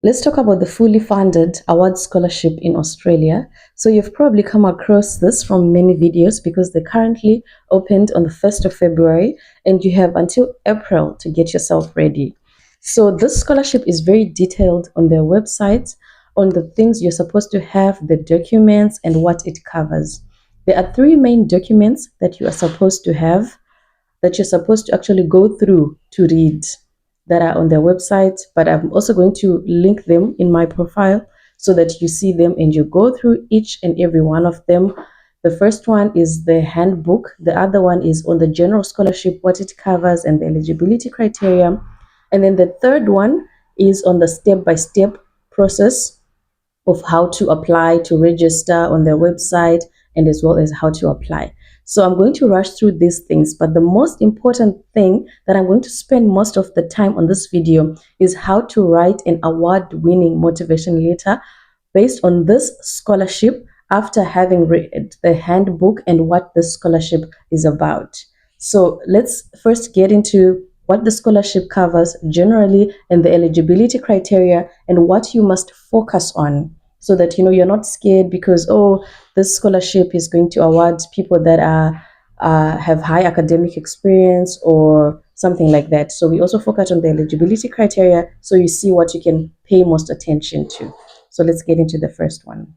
Let's talk about the fully funded award scholarship in Australia. So you've probably come across this from many videos because they currently opened on the 1st of February and you have until April to get yourself ready. So this scholarship is very detailed on their website, on the things you're supposed to have, the documents and what it covers. There are three main documents that you are supposed to have, that you're supposed to actually go through to read, that are on their website, but I'm also going to link them in my profile so that you see them and you go through each and every one of them. The first one is the handbook. The other one is on the general scholarship, what it covers and the eligibility criteria. And then the third one is on the step-by-step process of how to apply to register on their website and as well as how to apply. So I'm going to rush through these things, but the most important thing that I'm going to spend most of the time on this video is how to write an award-winning motivation letter based on this scholarship after having read the handbook and what the scholarship is about. So let's first get into what the scholarship covers generally and the eligibility criteria and what you must focus on, so that you're not scared because this scholarship is going to award people that have high academic experience or something like that. So we also focus on the eligibility criteria so you see what you can pay most attention to. So let's get into the first one.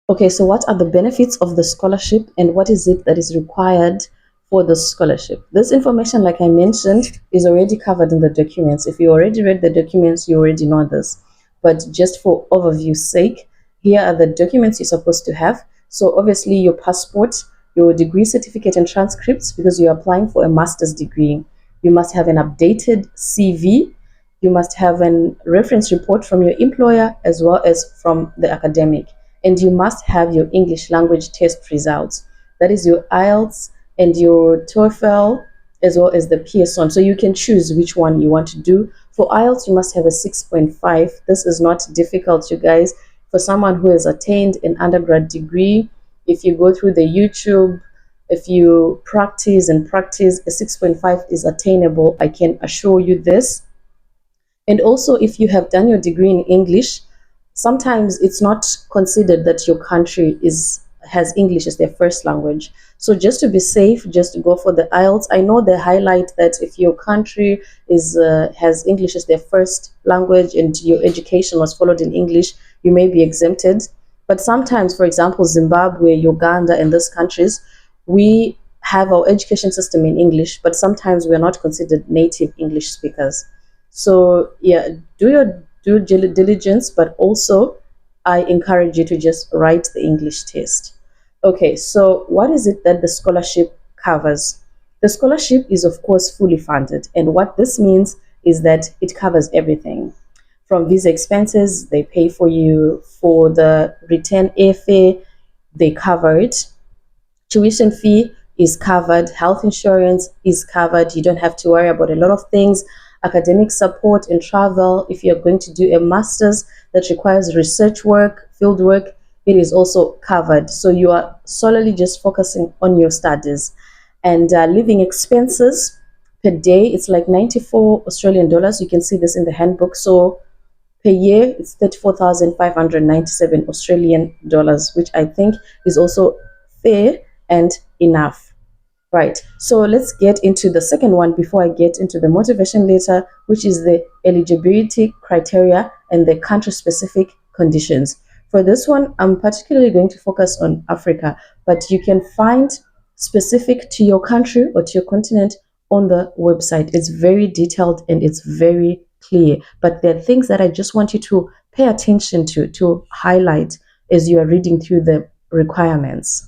Okay, so what are the benefits of the scholarship and what is it that is required for the scholarship? This information, like I mentioned, is already covered in the documents. If you already read the documents, you already know this. But just for overview's sake, here are the documents you're supposed to have. So obviously your passport, your degree certificate and transcripts, because you're applying for a master's degree. You must have an updated CV. You must have a reference report from your employer as well as from the academic. And you must have your English language test results. That is your IELTS and your TOEFL as well as the Pearson. So you can choose which one you want to do. For IELTS, you must have a 6.5. This is not difficult, you guys. For someone who has attained an undergrad degree, if you go through the YouTube, if you practice and practice, a 6.5 is attainable. I can assure you this. And also, if you have done your degree in English, sometimes it's not considered that your country has English as their first language. So just to be safe, just go for the IELTS. I know they highlight that if your country has English as their first language and your education was followed in English, you may be exempted. But sometimes, for example, Zimbabwe, Uganda, and those countries, we have our education system in English, but sometimes we're not considered native English speakers. So yeah, do your due diligence, but also I encourage you to just write the English test. Okay, so what is it that the scholarship covers? The scholarship is, of course, fully funded. And what this means is that it covers everything. From visa expenses, they pay for you. For the return airfare, they cover it. Tuition fee is covered. Health insurance is covered. You don't have to worry about a lot of things. Academic support and travel. If you're going to do a master's that requires research work, field work, it is also covered. So you are solely just focusing on your studies. And living expenses per day, it's like 94 Australian dollars. You can see this in the handbook. So per year, it's 34,597 Australian dollars, which I think is also fair and enough. Right, so let's get into the second one before I get into the motivation letter, which is the eligibility criteria and the country-specific conditions. For this one, I'm particularly going to focus on Africa, but you can find specific to your country or to your continent on the website. It's very detailed and it's very clear, but there are things that I just want you to pay attention to highlight as you are reading through the requirements.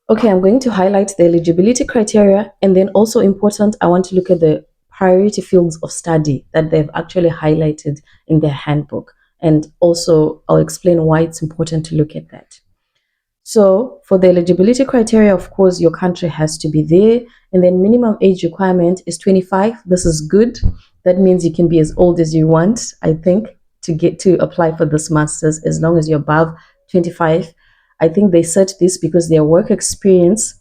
Okay, I'm going to highlight the eligibility criteria, and then also important, I want to look at the priority fields of study that they've actually highlighted in their handbook. And also, I'll explain why it's important to look at that. So for the eligibility criteria, of course, your country has to be there. And then minimum age requirement is 25. This is good. That means you can be as old as you want, I think, to apply for this master's, as long as you're above 25. I think they set this because their work experience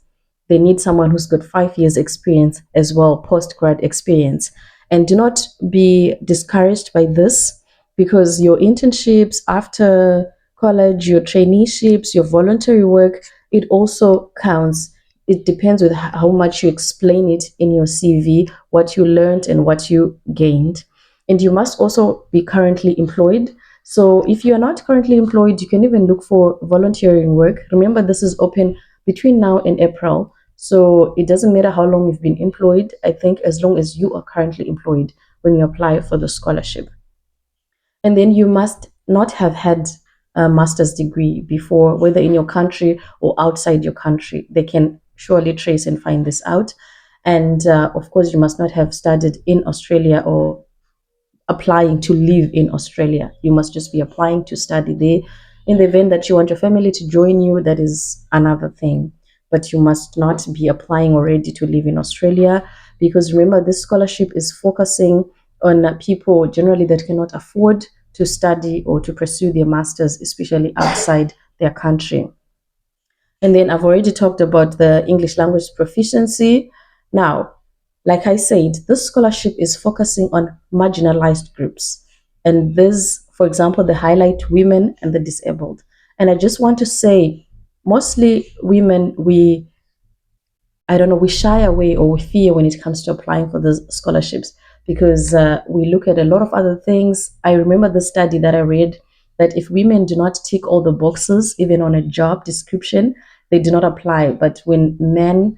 they need someone who's got 5 years experience as well, post-grad experience. And do not be discouraged by this, because your internships after college, your traineeships, your voluntary work, it also counts. It depends with how much you explain it in your CV, what you learned and what you gained. And you must also be currently employed. So if you are not currently employed, you can even look for volunteering work. Remember, this is open between now and April. So it doesn't matter how long you've been employed. I think as long as you are currently employed when you apply for the scholarship. And then you must not have had a master's degree before, whether in your country or outside your country. They can surely trace and find this out. And of course, you must not have studied in Australia or applying to live in Australia. You must just be applying to study there. In the event that you want your family to join you, that is another thing. But you must not be applying already to live in Australia, because remember, this scholarship is focusing on people generally that cannot afford to study or to pursue their masters, especially outside their country. And then I've already talked about the English language proficiency. Now, like I said, this scholarship is focusing on marginalized groups. And this, for example, they highlight women and the disabled. And I just want to say, mostly women, I don't know, we shy away or we fear when it comes to applying for the scholarships, because we look at a lot of other things. I remember the study that I read that if women do not tick all the boxes, even on a job description, they do not apply. But when men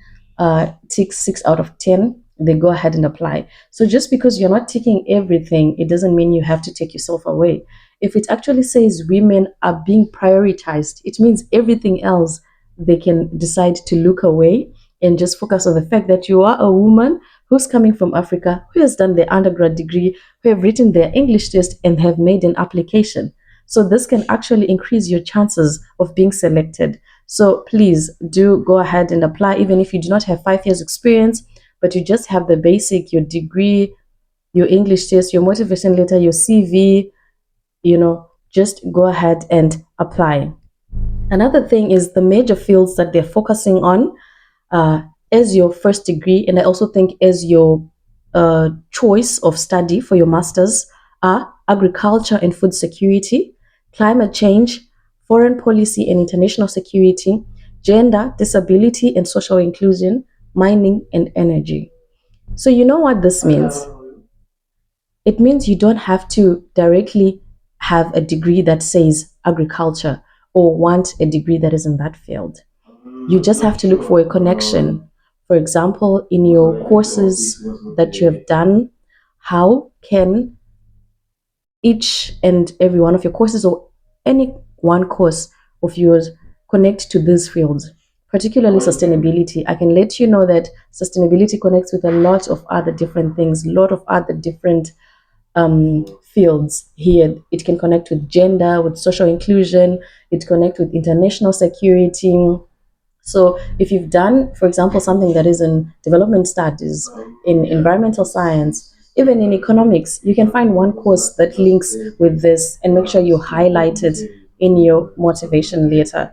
tick 6 out of 10, they go ahead and apply. So just because you're not ticking everything, it doesn't mean you have to take yourself away. If it actually says women are being prioritized, it means everything else they can decide to look away and just focus on the fact that you are a woman who's coming from Africa, who has done their undergrad degree, who have written their English test and have made an application. So this can actually increase your chances of being selected. So please do go ahead and apply, even if you do not have 5 years experience, but you just have the basic, your degree, your English test, your motivation letter, your CV, just go ahead and apply. Another thing is the major fields that they're focusing on uh, as your first degree, and I also think as your choice of study for your master's, are agriculture and food security, climate change, foreign policy and international security, gender, disability and social inclusion, mining, and energy. So, you know what this means? It means you don't have to directly have a degree that says agriculture or want a degree that is in that field. You just have to look for a connection. For example, in your courses that you have done, how can each and every one of your courses or any one course of yours connect to these fields? Particularly sustainability. I can let you know that sustainability connects with a lot of other different things, a lot of other different fields here. It can connect with gender, with social inclusion, it connects with international security. So if you've done, for example, something that is in development studies, in environmental science, even in economics, you can find one course that links with this and make sure you highlight it in your motivation letter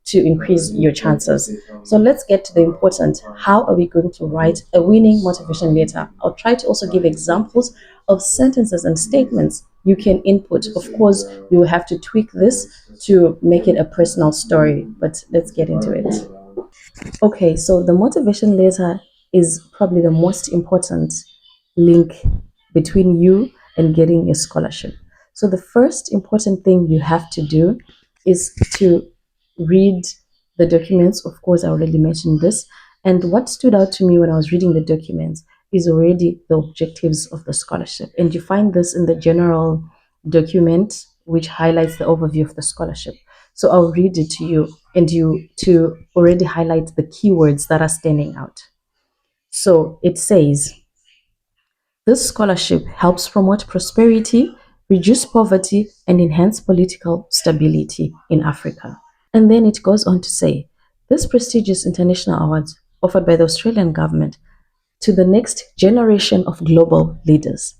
to increase your chances. So let's get to the important. How are we going to write a winning motivation letter? I'll try to also give examples of sentences and statements you can input. Of course, you will have to tweak this to make it a personal story, but let's get into it. Okay, so the motivation letter is probably the most important link between you and getting a scholarship. So the first important thing you have to do is to read the documents. Of course, I already mentioned this. And what stood out to me when I was reading the documents is already the objectives of the scholarship. And you find this in the general document, which highlights the overview of the scholarship. So I'll read it to you and you to already highlight the keywords that are standing out. So it says, this scholarship helps promote prosperity, reduce poverty, and enhance political stability in Africa. And then it goes on to say, this prestigious international awards offered by the Australian government to the next generation of global leaders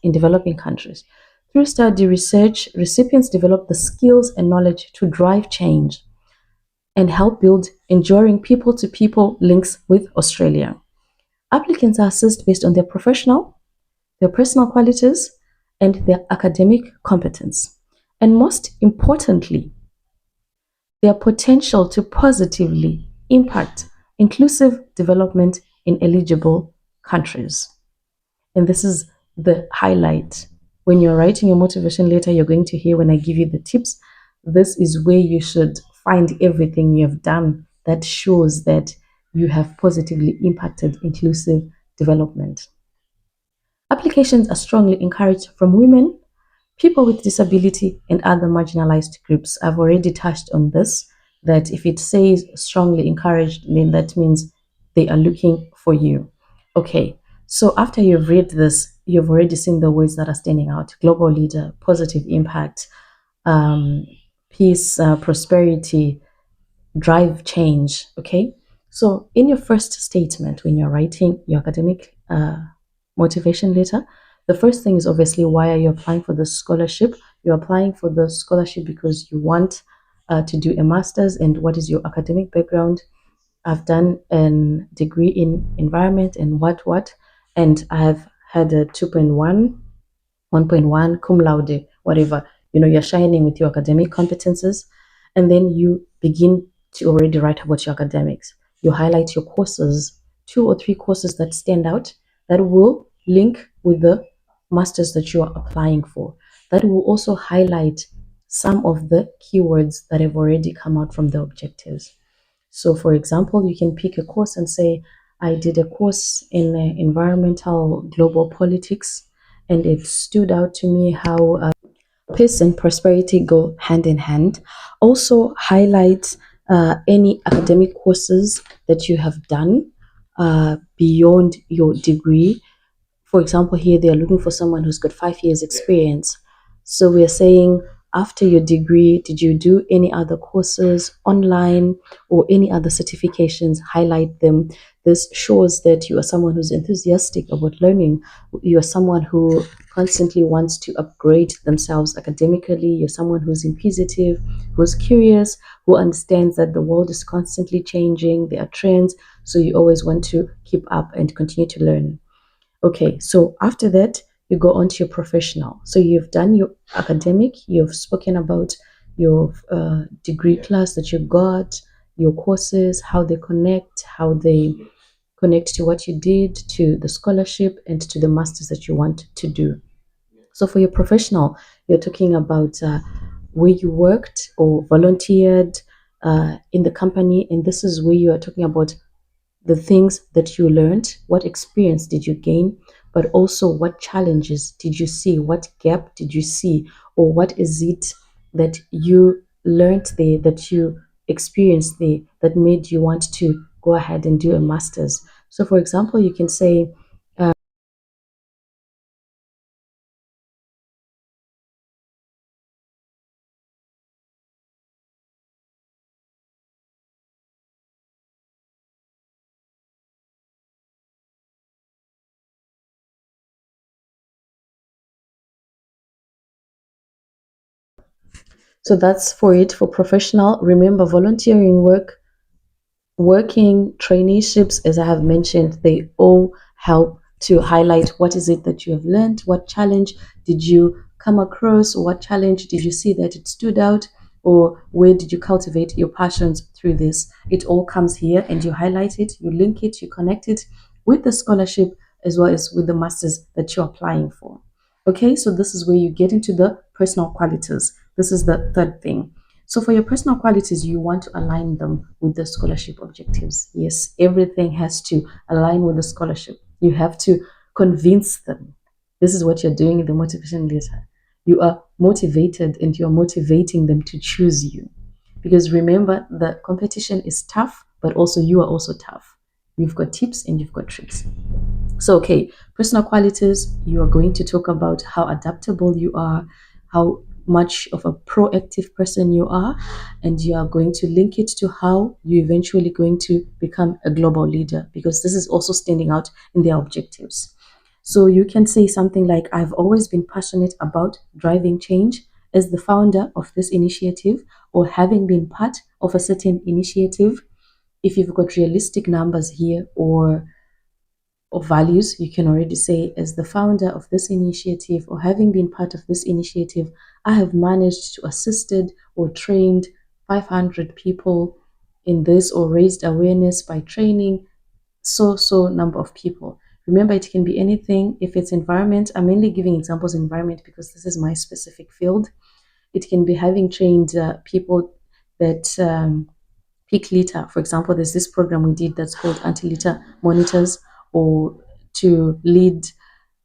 in developing countries. Through study research, recipients develop the skills and knowledge to drive change, and help build enduring people to people links with Australia. Applicants are assessed based on their professional, their personal qualities, and their academic competence. And most importantly, their potential to positively impact inclusive development in eligible countries. And this is the highlight. When you're writing your motivation letter, you're going to hear when I give you the tips. This is where you should find everything you have done that shows that you have positively impacted inclusive development. Applications are strongly encouraged from women, people with disability, and other marginalized groups. I've already touched on this, that if it says strongly encouraged, then that means they are looking for you. Okay, so after you've read this, you've already seen the words that are standing out: global leader, positive impact, um, peace, prosperity, drive change. Okay, so in your first statement, when you're writing your academic motivation letter, the first thing is obviously, why are you applying for the scholarship? You're applying for the scholarship because you want to do a master's. And what is your academic background? I've done a degree in environment and what, and I have had a 2.1, 1.1, cum laude, whatever. You're shining with your academic competences, and then you begin to already write about your academics. You highlight your courses, 2 or 3 courses that stand out, that will link with the masters that you are applying for. That will also highlight some of the keywords that have already come out from the objectives. So, for example, you can pick a course and say, I did a course in environmental global politics, and it stood out to me how peace and prosperity go hand in hand. Also, highlight any academic courses that you have done beyond your degree. For example, here they are looking for someone who's got 5 years experience. So we are saying, after your degree, did you do any other courses online or any other certifications? Highlight them. This shows that you are someone who's enthusiastic about learning. You are someone who constantly wants to upgrade themselves academically. You're someone who's inquisitive, who's curious, who understands that the world is constantly changing. There are trends. So you always want to keep up and continue to learn. Okay, so after that, you go on to your professional. So you've done your academic, you've spoken about your degree class that you got, your courses, how they connect to what you did, to the scholarship, and to the masters that you want to do. So for your professional, you're talking about where you worked or volunteered in the company, and this is where you are talking about the things that you learned, what experience did you gain, but also what challenges did you see, what gap did you see, or what is it that you learned there, that you experienced there, that made you want to go ahead and do a master's. So, for example, you can say, so that's for it for professional. Remember, volunteering work, working traineeships, as I have mentioned, they all help to highlight what is it that you have learned, what challenge did you come across, what challenge did you see that it stood out, or where did you cultivate your passions through this. It all comes here, and you highlight it, you link it, you connect it with the scholarship as well as with the masters that you're applying for. Okay, so this is where you get into the personal qualities. This is the third thing. So for your personal qualities, you want to align them with the scholarship objectives. Yes, everything has to align with the scholarship. You have to convince them. This is what you're doing in the motivation letter. You are motivated and you're motivating them to choose you. Because remember, the competition is tough, but also you are also tough. You've got tips and you've got tricks. So, okay, personal qualities, you are going to talk about how adaptable you are, how much of a proactive person you are, and you are going to link it to how you eventually going to become a global leader, because this is also standing out in their objectives. So you can say something like, I've always been passionate about driving change as the founder of this initiative or having been part of a certain initiative. If you've got realistic numbers here or values, you can already say, as the founder of this initiative or having been part of this initiative, I have managed to assisted or trained 500 people in this, or raised awareness by training so number of people. Remember, it can be anything. If it's environment, I'm mainly giving examples in environment because this is my specific field. It can be having trained people that peak litter. For example, there's this program we did that's called anti-litter monitors, or to lead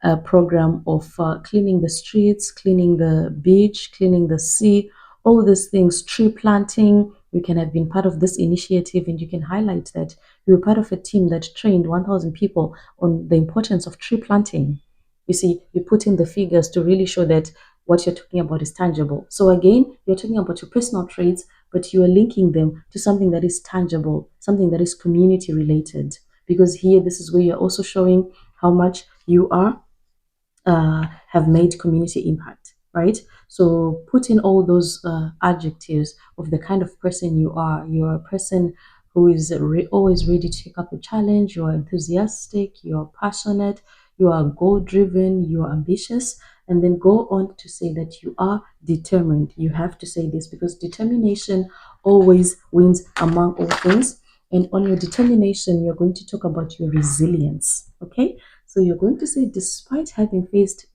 a program of cleaning the streets, cleaning the beach, cleaning the sea, all these things, tree planting. You can have been part of this initiative and you can highlight that you were part of a team that trained 1,000 people on the importance of tree planting. You see, you put in the figures to really show that what you're talking about is tangible. So again, you're talking about your personal traits, but you are linking them to something that is tangible, something that is community related. Because here, this is where you're also showing how much you are have made community impact, right? So put in all those adjectives of the kind of person you are. You're a person who is always ready to take up a challenge. You are enthusiastic. You are passionate. You are goal driven. You are ambitious. And then go on to say that you are determined. You have to say this because determination always wins among all things. And on your determination, you're going to talk about your resilience. Okay. So you're going to say, despite having faced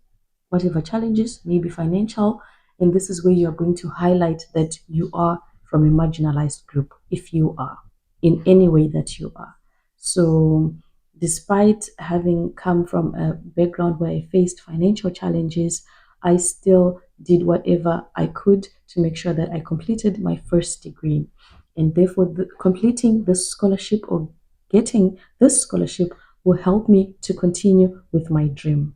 whatever challenges, maybe financial, and this is where you're going to highlight that you are from a marginalized group, if you are, in any way that you are. So despite having come from a background where I faced financial challenges, I still did whatever I could to make sure that I completed my first degree. And therefore, completing this scholarship or getting this scholarship will help me to continue with my dream.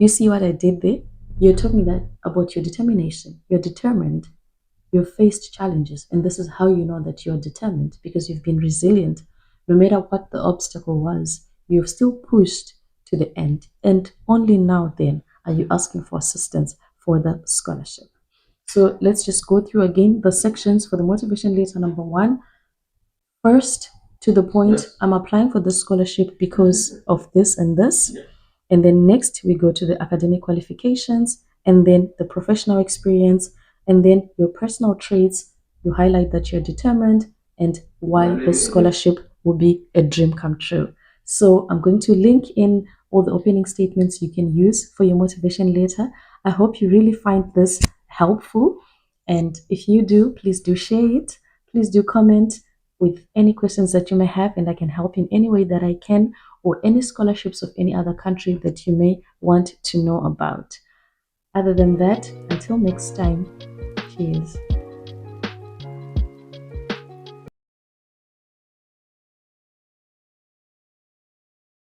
You see what I did there? You're talking that about your determination. You're determined. You've faced challenges, and this is how you know that you're determined because you've been resilient. No matter what the obstacle was, you've still pushed to the end. And only now then are you asking for assistance for the scholarship. So let's just go through again the sections for the motivation letter. Number one, first, to the point, I'm applying for this scholarship because of this and this. And then next, we go to the academic qualifications, and then the professional experience, and then your personal traits. You highlight that you're determined and why the scholarship will be a dream come true. So I'm going to link in all the opening statements you can use for your motivation letter. I hope you really find this helpful. And if you do, please do share it. Please do comment with any questions that you may have, and I can help in any way that I can, or any scholarships of any other country that you may want to know about. Other than that, until next time, cheers.